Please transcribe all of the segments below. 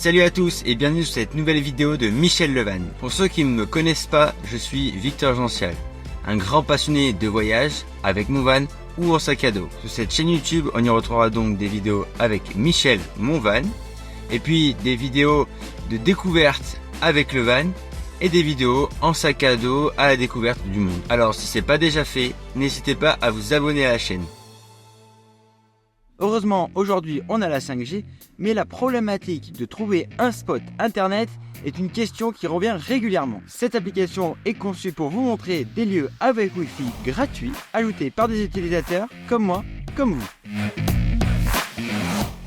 Salut à tous et bienvenue sur cette nouvelle vidéo de Michel Levan. Pour ceux qui ne me connaissent pas, je suis Victor Gential, un grand passionné de voyage avec mon van ou en sac à dos. Sur cette chaîne YouTube, on y retrouvera donc des vidéos avec Michel, mon van, et puis des vidéos de découverte avec le van et des vidéos en sac à dos à la découverte du monde. Alors si c'est pas déjà fait, n'hésitez pas à vous abonner à la chaîne. Heureusement, aujourd'hui, on a la 5G, mais la problématique de trouver un spot internet est une question qui revient régulièrement. Cette application est conçue pour vous montrer des lieux avec Wi-Fi gratuits, ajoutés par des utilisateurs comme moi, comme vous.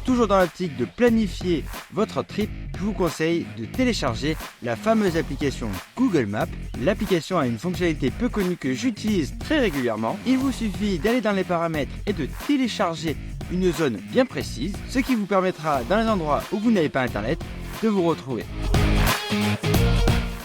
Toujours dans l'optique de planifier votre trip, je vous conseille de télécharger la fameuse application Google Maps. L'application a une fonctionnalité peu connue que j'utilise très régulièrement. Il vous suffit d'aller dans les paramètres et de télécharger une zone bien précise, ce qui vous permettra dans les endroits où vous n'avez pas internet de vous retrouver.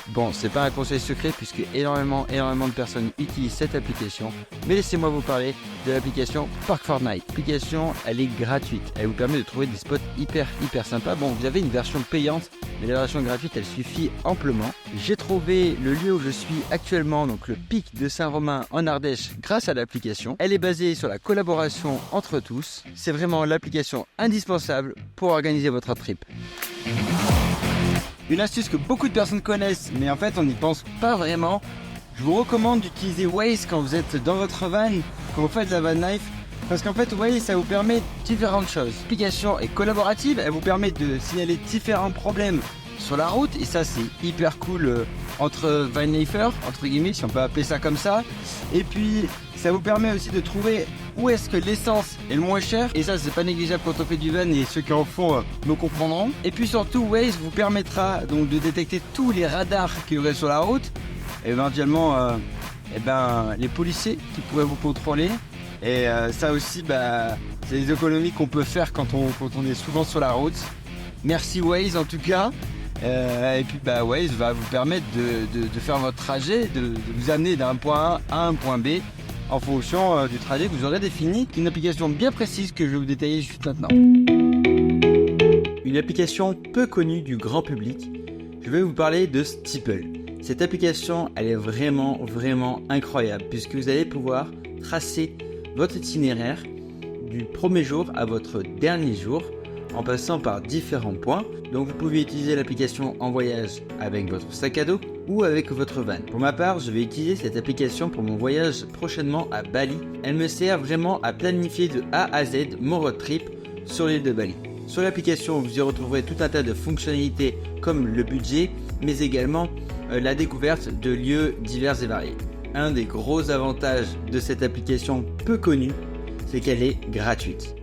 Bon, c'est pas un conseil secret puisque énormément de personnes utilisent cette application, mais laissez-moi vous parler de l'application Park Fortnite. L'application, elle est gratuite, elle vous permet de trouver des spots hyper sympas. Bon, vous avez une version payante, mais la version gratuite, elle suffit amplement. J'ai trouvé le lieu où je suis actuellement, donc le pic de Saint-Romain en Ardèche, grâce à l'application. Elle est basée sur la collaboration entre tous. C'est vraiment l'application indispensable pour organiser votre trip. Une astuce que beaucoup de personnes connaissent, mais en fait on n'y pense pas vraiment. Je vous recommande d'utiliser Waze quand vous êtes dans votre van, quand vous faites la van life, parce qu'en fait Waze ça vous permet différentes choses. L'application est collaborative, elle vous permet de signaler différents problèmes sur la route, et ça c'est hyper cool entre van lifers, entre guillemets, si on peut appeler ça comme ça. Et puis ça vous permet aussi de trouver où est-ce que l'essence est le moins cher, et ça c'est pas négligeable quand on fait du van, et ceux qui en font me comprendront. Et puis surtout Waze vous permettra donc de détecter tous les radars qu'il y aurait sur la route, et éventuellement les policiers qui pourraient vous contrôler. Et ça aussi c'est des économies qu'on peut faire quand on est souvent sur la route. Merci Waze en tout cas. Et puis Waze va vous permettre de faire votre trajet, de vous amener d'un point A à un point B en fonction du trajet que vous aurez défini. Une application bien précise que je vais vous détailler juste maintenant. Une application peu connue du grand public, je vais vous parler de Steeple. Cette application, elle est vraiment incroyable puisque vous allez pouvoir tracer votre itinéraire du premier jour à votre dernier jour en passant par différents points. Donc vous pouvez utiliser l'application en voyage avec votre sac à dos ou avec votre van. Pour ma part, je vais utiliser cette application pour mon voyage prochainement à Bali. Elle me sert vraiment à planifier de A à Z mon road trip sur l'île de Bali. Sur l'application, vous y retrouverez tout un tas de fonctionnalités comme le budget, mais également la découverte de lieux divers et variés. Un des gros avantages de cette application peu connue, c'est qu'elle est gratuite.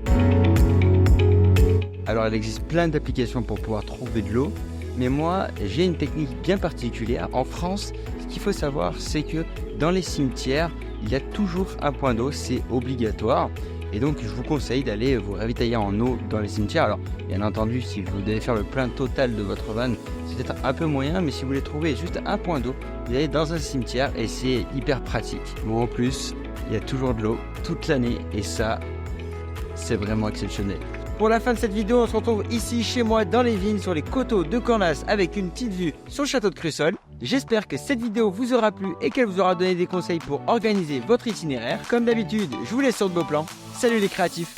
Alors il existe plein d'applications pour pouvoir trouver de l'eau, mais moi j'ai une technique bien particulière. En France, ce qu'il faut savoir, c'est que dans les cimetières, il y a toujours un point d'eau, c'est obligatoire. Et donc je vous conseille d'aller vous ravitailler en eau dans les cimetières. Alors bien entendu, si vous devez faire le plein total de votre van, c'est peut-être un peu moyen, mais si vous voulez trouver juste un point d'eau, vous allez dans un cimetière et c'est hyper pratique. Bon, en plus, il y a toujours de l'eau toute l'année et ça, c'est vraiment exceptionnel. Pour la fin de cette vidéo, on se retrouve ici chez moi dans les vignes sur les coteaux de Cornas avec une petite vue sur le château de Crussol. J'espère que cette vidéo vous aura plu et qu'elle vous aura donné des conseils pour organiser votre itinéraire. Comme d'habitude, je vous laisse sur de beaux plans. Salut les créatifs!